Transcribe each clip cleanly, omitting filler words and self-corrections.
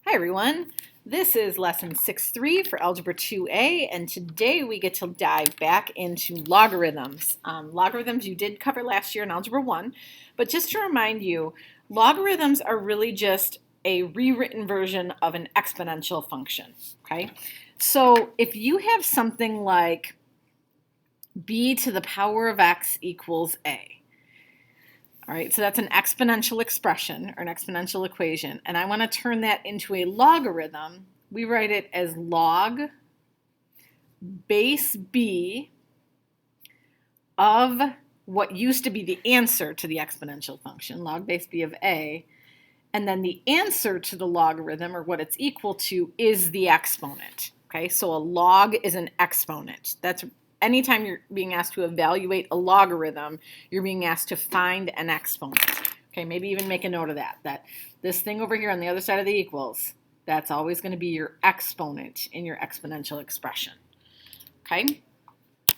Hi everyone, this is lesson 6.3 for Algebra 2A, and today we get to dive back into logarithms. Logarithms you did cover last year in Algebra 1, but just to remind you, logarithms are really just a rewritten version of an exponential function, okay? So if you have something like b to the power of x equals a, all right, so that's an exponential expression or an exponential equation, and I want to turn that into a logarithm. We write it as log base b of what used to be the answer to the exponential function, log base b of a, and then the answer to the logarithm, or what it's equal to, is the exponent. Okay, so a log is an exponent. That's anytime you're being asked to evaluate a logarithm, you're being asked to find an exponent. Okay, maybe even make a note of that this thing over here on the other side of the equals, that's always going to be your exponent in your exponential expression. Okay,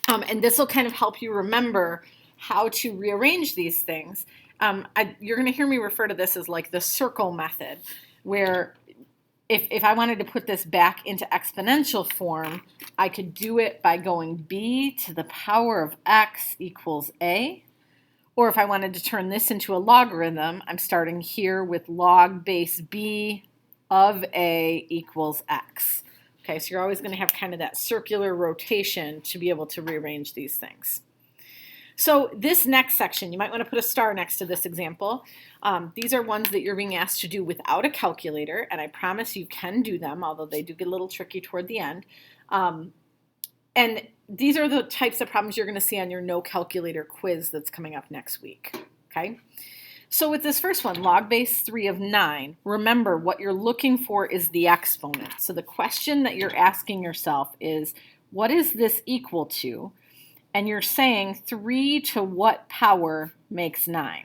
and this will kind of help you remember how to rearrange these things. You're going to hear me refer to this as like the circle method, where if I wanted to put this back into exponential form, I could do it by going b to the power of x equals a. Or if I wanted to turn this into a logarithm, I'm starting here with log base b of a equals x. Okay, so you're always going to have kind of that circular rotation to be able to rearrange these things. So this next section, you might want to put a star next to this example. These are ones that you're being asked to do without a calculator, and I promise you can do them, although they do get a little tricky toward the end. And these are the types of problems you're going to see on your no calculator quiz that's coming up next week. Okay. So with this first one, log base 3 of 9, remember what you're looking for is the exponent. So the question that you're asking yourself is, what is this equal to? And you're saying 3 to what power makes 9?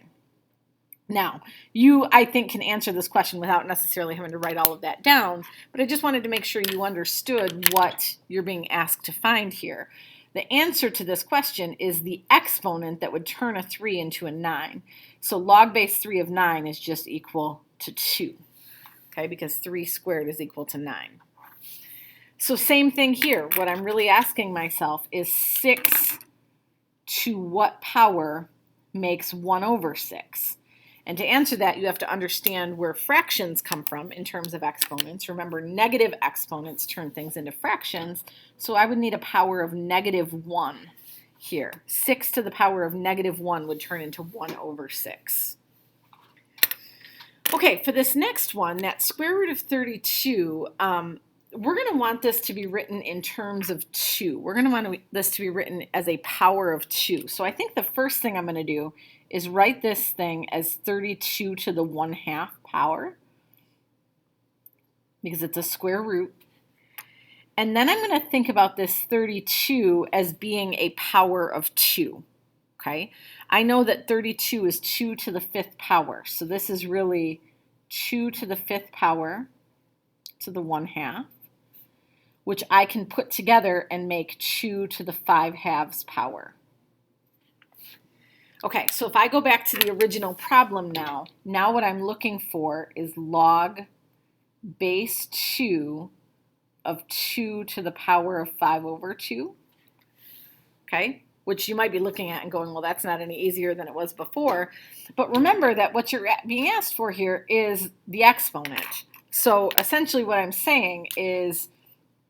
Now, you, I think, can answer this question without necessarily having to write all of that down, but I just wanted to make sure you understood what you're being asked to find here. The answer to this question is the exponent that would turn a 3 into a 9. So log base 3 of 9 is just equal to 2, okay, because 3 squared is equal to 9. So same thing here. What I'm really asking myself is 6 to what power makes 1 over 6? And to answer that, you have to understand where fractions come from in terms of exponents. Remember, negative exponents turn things into fractions, so I would need a power of -1 here. 6 to the power of -1 would turn into 1 over 6. Okay, for this next one, that square root of 32, we're going to want this to be written in terms of 2. We're going to want this to be written as a power of 2. So I think the first thing I'm going to do is write this thing as 32 to the 1/2 power, because it's a square root. And then I'm going to think about this 32 as being a power of 2. Okay? I know that 32 is 2 to the 5th power. So this is really 2 to the 5th power to the 1/2, which I can put together and make 2 to the 5/2 power. Okay, so if I go back to the original problem now what I'm looking for is log base 2 of 2 to the power of 5 over 2, okay, which you might be looking at and going, well, that's not any easier than it was before. But remember that what you're being asked for here is the exponent. So essentially what I'm saying is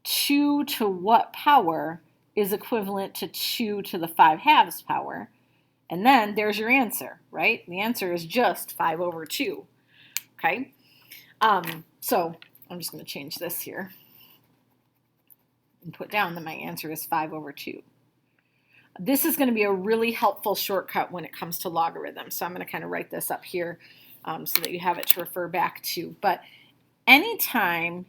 2 to what power is equivalent to 2 to the 5/2 power? And then there's your answer, right? The answer is just 5 over 2, okay? So I'm just going to change this here and put down that my answer is 5 over 2. This is going to be a really helpful shortcut when it comes to logarithms. So I'm going to kind of write this up here so that you have it to refer back to. But anytime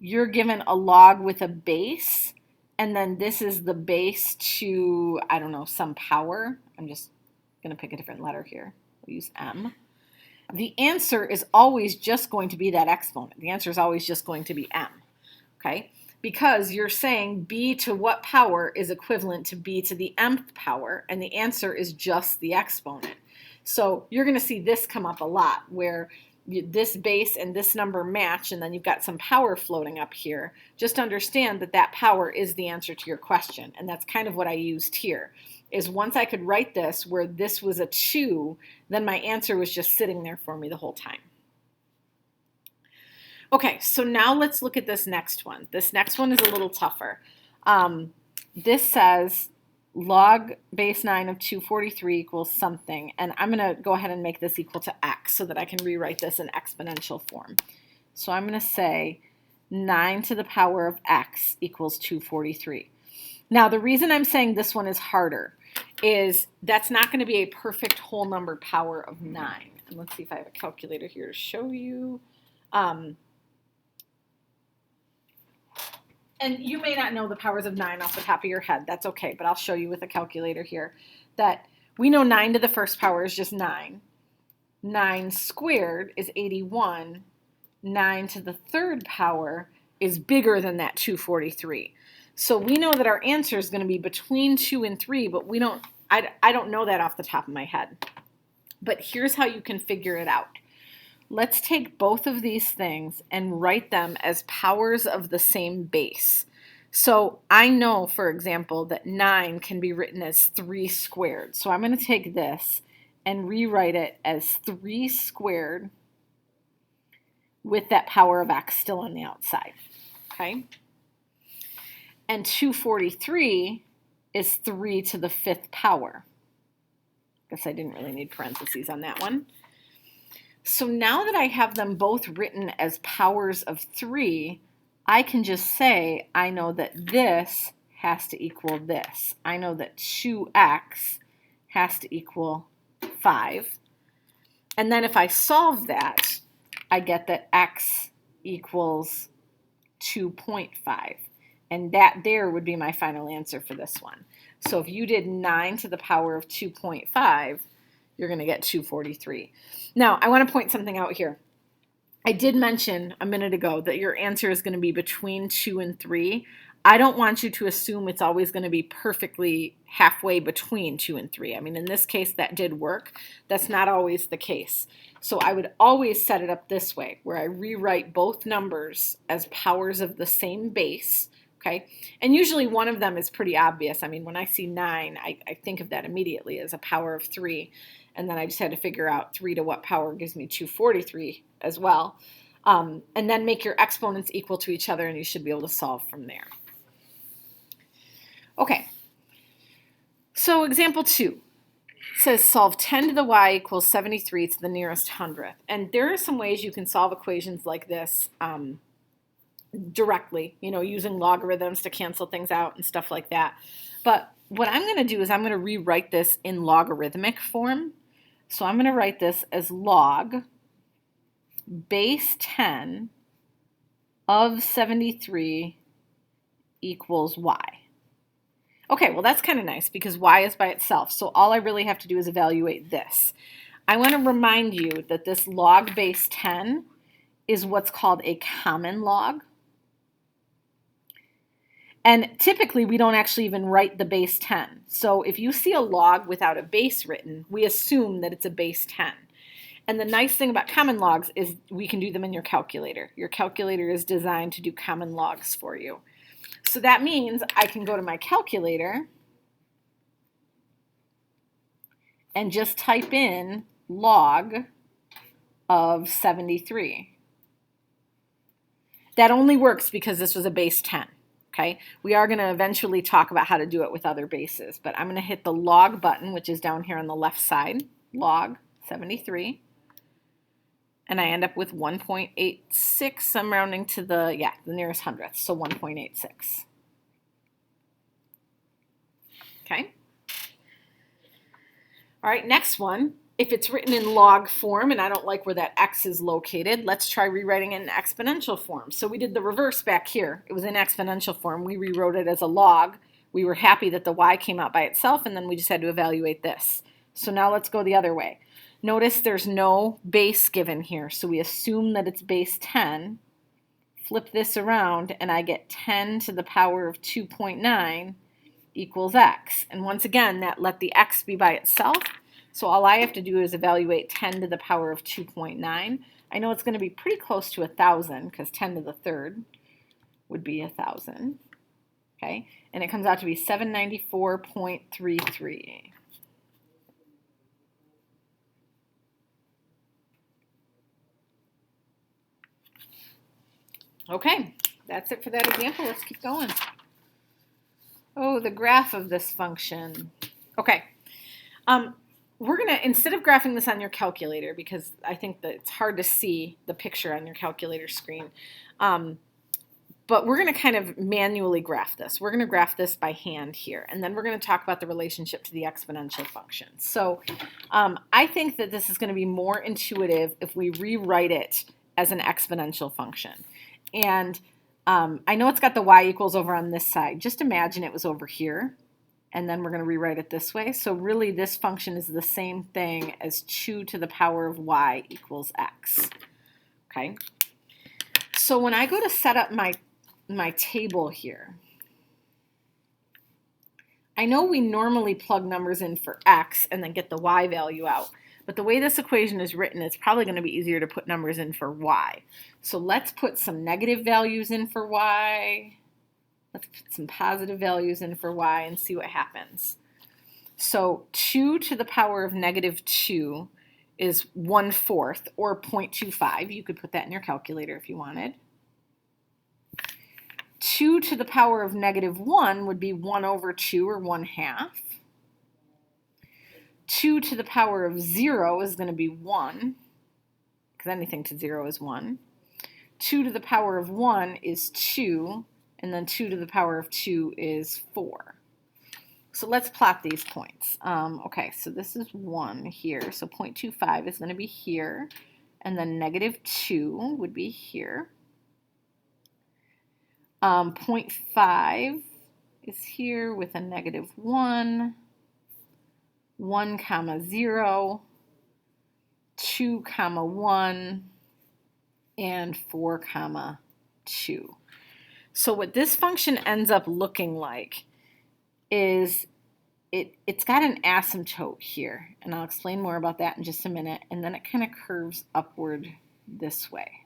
you're given a log with a base, and then this is the base to, I don't know, some power. I'm just going to pick a different letter here. We'll use m. The answer is always just going to be that exponent. The answer is always just going to be m, okay? Because you're saying b to what power is equivalent to b to the mth power, and the answer is just the exponent. So you're going to see this come up a lot, where this base and this number match, and then you've got some power floating up here, just understand that that power is the answer to your question. And that's kind of what I used here, is once I could write this where this was a 2, then my answer was just sitting there for me the whole time. Okay, so now let's look at this next one. This next one is a little tougher. This says log base 9 of 243 equals something, and I'm going to go ahead and make this equal to x so that I can rewrite this in exponential form. So I'm going to say 9 to the power of x equals 243. Now, the reason I'm saying this one is harder is that's not going to be a perfect whole number power of 9. And let's see if I have a calculator here to show you. And you may not know the powers of 9 off the top of your head. That's okay, but I'll show you with a calculator here that we know 9 to the first power is just 9. 9 squared is 81. 9 to the third power is bigger than that 243. So we know that our answer is going to be between 2 and 3, but I don't know that off the top of my head. But here's how you can figure it out. Let's take both of these things and write them as powers of the same base. So I know, for example, that 9 can be written as 3 squared. So I'm going to take this and rewrite it as 3 squared with that power of x still on the outside. Okay? And 243 is 3 to the 5th power. Guess I didn't really need parentheses on that one. So now that I have them both written as powers of 3, I can just say I know that this has to equal this. I know that 2x has to equal 5. And then if I solve that, I get that x equals 2.5. And that there would be my final answer for this one. So if you did 9 to the power of 2.5, you're going to get 243. Now, I want to point something out here. I did mention a minute ago that your answer is going to be between 2 and 3. I don't want you to assume it's always going to be perfectly halfway between 2 and 3. I mean, in this case, that did work. That's not always the case. So I would always set it up this way, where I rewrite both numbers as powers of the same base. Okay, and usually one of them is pretty obvious. I mean, when I see 9, I think of that immediately as a power of 3. And then I just had to figure out 3 to what power gives me 243 as well. And then make your exponents equal to each other, and you should be able to solve from there. Okay, so example 2 says solve 10 to the y equals 73 to the nearest hundredth. And there are some ways you can solve equations like this directly, using logarithms to cancel things out and stuff like that. But what I'm going to do is I'm going to rewrite this in logarithmic form. So I'm going to write this as log base 10 of 73 equals y. Okay, well that's kind of nice because y is by itself. So all I really have to do is evaluate this. I want to remind you that this log base 10 is what's called a common log. And typically, we don't actually even write the base 10. So if you see a log without a base written, we assume that it's a base 10. And the nice thing about common logs is we can do them in your calculator. Your calculator is designed to do common logs for you. So that means I can go to my calculator and just type in log of 73. That only works because this was a base 10. Okay, we are going to eventually talk about how to do it with other bases, but I'm going to hit the log button, which is down here on the left side, log 73, and I end up with 1.86. I'm rounding to the nearest hundredth, so 1.86. Okay. All right, next one. If it's written in log form and I don't like where that x is located, let's try rewriting it in exponential form. So we did the reverse back here. It was in exponential form. We rewrote it as a log. We were happy that the y came out by itself, and then we just had to evaluate this. So now let's go the other way. Notice there's no base given here, so we assume that it's base 10. Flip this around, and I get 10 to the power of 2.9 equals x. And once again, that let the x be by itself. So all I have to do is evaluate 10 to the power of 2.9. I know it's going to be pretty close to 1,000 because 10 to the third would be 1,000. Okay, and it comes out to be 794.33. Okay, that's it for that example. Let's keep going. Oh, the graph of this function. Okay, we're going to, instead of graphing this on your calculator, because I think that it's hard to see the picture on your calculator screen, but we're going to kind of manually graph this. We're going to graph this by hand here, and then we're going to talk about the relationship to the exponential function. So I think that this is going to be more intuitive if we rewrite it as an exponential function. And I know it's got the y equals over on this side. Just imagine it was over here, and then we're going to rewrite it this way. So really this function is the same thing as 2 to the power of y equals x. Okay. So when I go to set up my table here, I know we normally plug numbers in for x and then get the y value out. But the way this equation is written, it's probably going to be easier to put numbers in for y. So let's put some negative values in for y. Let's put some positive values in for y and see what happens. So 2 to the power of negative 2 is 1/4, or 0.25. You could put that in your calculator if you wanted. 2 to the power of negative 1 would be 1/2, or 1/2. 2 to the power of 0 is going to be 1, because anything to 0 is 1. 2 to the power of 1 is 2, and then 2 to the power of 2 is 4. So let's plot these points. Okay, so this is 1 here, so 0.25 is going to be here, and then negative 2 would be here. 0.5 is here with a negative 1, 1, 0, 2, 1, and 4, 2. So what this function ends up looking like is it's got an asymptote here, and I'll explain more about that in just a minute, and then it kind of curves upward this way.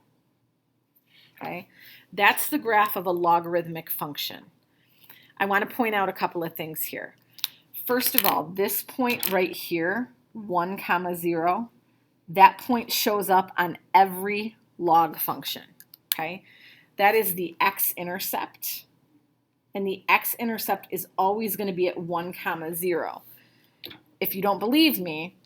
Okay, that's the graph of a logarithmic function. I want to point out a couple of things here. First of all, this point right here, 1, 0, that point shows up on every log function. Okay, that is the x-intercept, and the x-intercept is always going to be at 1, 0. If you don't believe me,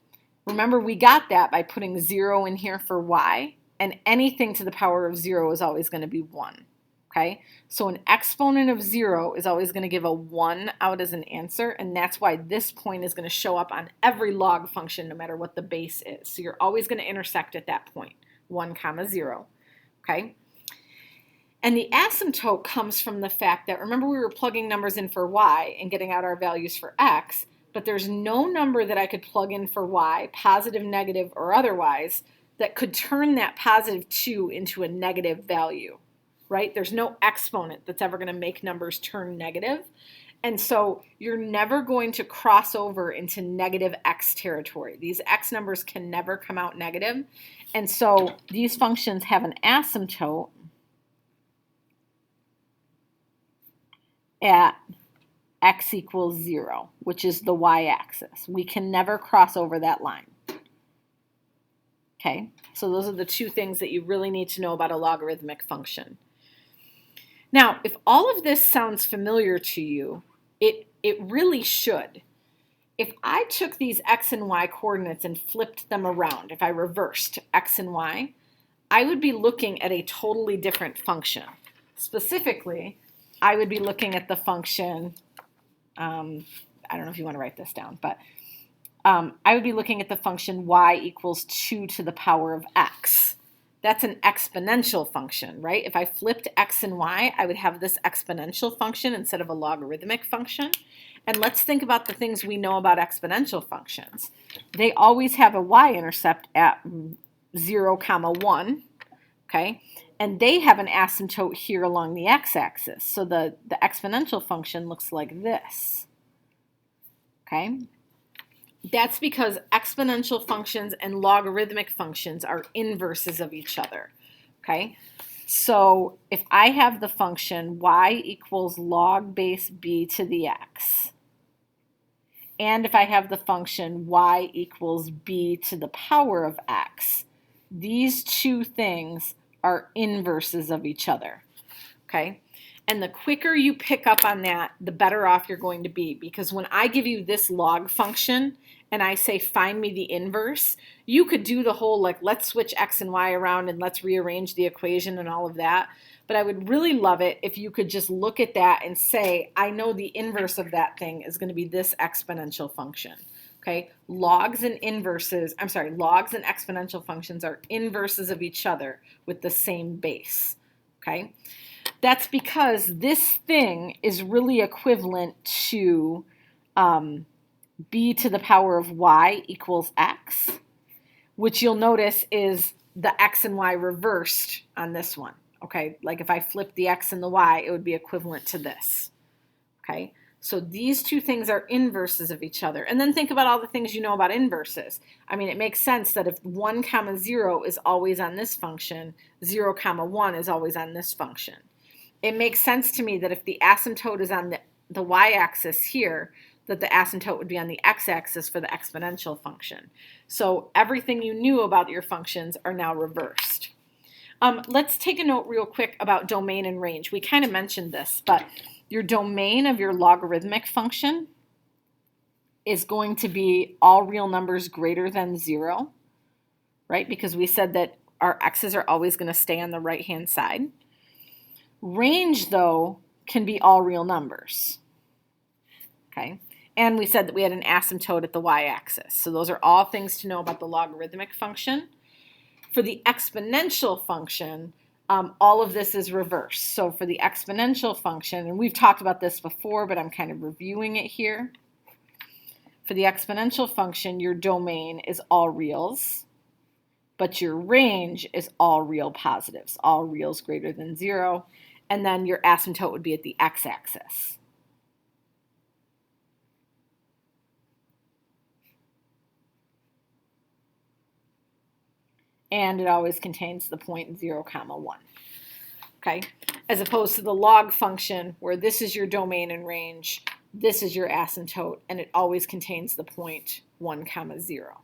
remember we got that by putting 0 in here for y, and anything to the power of 0 is always going to be 1. Okay, so an exponent of 0 is always going to give a 1 out as an answer, and that's why this point is going to show up on every log function no matter what the base is. So you're always going to intersect at that point, 1, 0. Okay, and the asymptote comes from the fact that, remember, we were plugging numbers in for y and getting out our values for x, but there's no number that I could plug in for y, positive, negative, or otherwise, that could turn that positive 2 into a negative value, right? There's no exponent that's ever going to make numbers turn negative. And so you're never going to cross over into negative x territory. These x numbers can never come out negative. And so these functions have an asymptote at x equals 0, which is the y-axis. We can never cross over that line. Okay, so those are the two things that you really need to know about a logarithmic function. Now, if all of this sounds familiar to you, it really should. If I took these x and y coordinates and flipped them around, if I reversed x and y, I would be looking at a totally different function. Specifically, I would be looking at the function, I don't know if you want to write this down, but I would be looking at the function y equals 2 to the power of x. That's an exponential function, right? If I flipped x and y, I would have this exponential function instead of a logarithmic function. And let's think about the things we know about exponential functions. They always have a y-intercept at 0, 1, okay? And they have an asymptote here along the x-axis. So the exponential function looks like this, okay? That's because exponential functions and logarithmic functions are inverses of each other, okay? So if I have the function y equals log base b to the x, and if I have the function y equals b to the power of x, these two things are inverses of each other, okay? And the quicker you pick up on that, the better off you're going to be, because when I give you this log function and I say find me the inverse, you could do the whole like let's switch x and y around and let's rearrange the equation and all of that. But I would really love it if you could just look at that and say, I know the inverse of that thing is going to be this exponential function. Okay, logs and exponential functions are inverses of each other with the same base. Okay, that's because this thing is really equivalent to b to the power of y equals x, which you'll notice is the x and y reversed on this one. Okay, like if I flip the x and the y, it would be equivalent to this. Okay, so these two things are inverses of each other. And then think about all the things you know about inverses. I mean, it makes sense that if 1, 0 is always on this function, 0, 1 is always on this function. It makes sense to me that if the asymptote is on the y-axis here, that the asymptote would be on the x-axis for the exponential function. So everything you knew about your functions are now reversed. Let's take a note real quick about domain and range. We kind of mentioned this, but your domain of your logarithmic function is going to be all real numbers greater than 0, right? Because we said that our x's are always going to stay on the right-hand side. Range, though, can be all real numbers, okay? And we said that we had an asymptote at the y-axis. So those are all things to know about the logarithmic function. For the exponential function, all of this is reversed. So for the exponential function, and we've talked about this before, but I'm kind of reviewing it here. For the exponential function, your domain is all reals, but your range is all real positives, all reals greater than 0, and then your asymptote would be at the x-axis. And it always contains the point 0, 1. Okay, as opposed to the log function where this is your domain and range, this is your asymptote, and it always contains the point 1, 0.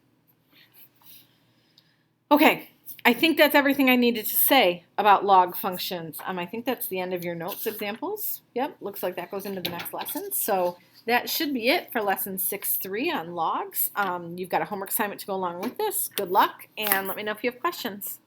Okay, I think that's everything I needed to say about log functions. I think that's the end of your notes examples. Yep, looks like that goes into the next lesson. So that should be it for lesson 6.3 on logs. You've got a homework assignment to go along with this. Good luck, and let me know if you have questions.